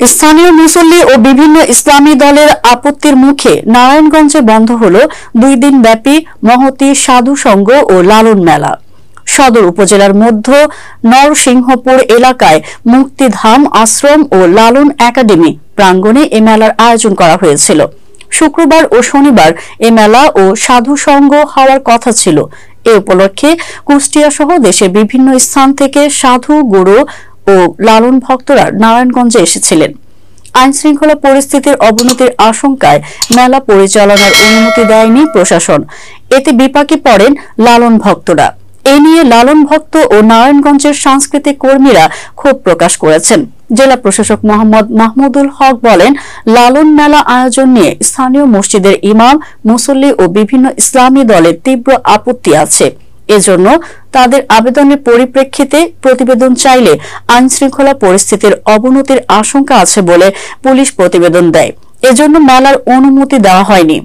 স্থানীয় মুসল্লি ও বিভিন্ন ইসলামী দলের আপত্তির মুখে নারায়ণগঞ্জে বন্ধ হল 2 দিন ব্যাপী মহতী সাধু সংঘ ও লালন মেলা। সদর উপজেলার মধ্য নরসিংহপুর এলাকায় মুক্তিধাম আশ্রম ও লালন একাডেমি প্রাঙ্গণে এ মেলার আয়োজন করা হয়েছিল। শুক্রবার ও শনিবার এ মেলা ও সাধু সংঘ হওয়ার কথা ছিল। এ উপলক্ষে কুষ্টিয়া সহ দেশের বিভিন্ন স্থান থেকে সাধু গুরু ও লালন ভক্তরা নারায়ণগঞ্জে এসেছিলেন। আইন শৃঙ্খলা পরিস্থিতির অবনতির আশঙ্কায় মেলা পরিচালনার অনুমতি দেয়নি প্রশাসন। এতে বিপাকে পড়েন লালন ভক্তরা। এ নিয়ে লালন ভক্ত ও নারায়ণগঞ্জের সাংস্কৃতিক কর্মীরা ক্ষোভ প্রকাশ করেছেন। জেলা প্রশাসক মোহাম্মদ মাহমুদুল হক বলেন, লালন মেলা আয়োজন নিয়ে স্থানীয় মসজিদের ইমাম, মুসল্লি ও বিভিন্ন ইসলামী দলের তীব্র আপত্তি আছে। এজন্য তাদের আবেদনের পরিপ্রেক্ষিতে প্রতিবেদন চাইলে আইন শৃঙ্খলা পরিস্থিতির অবনতির আশঙ্কা আছে বলে পুলিশ প্রতিবেদন দেয়। এজন্য মেলার অনুমতি দেওয়া হয়নি।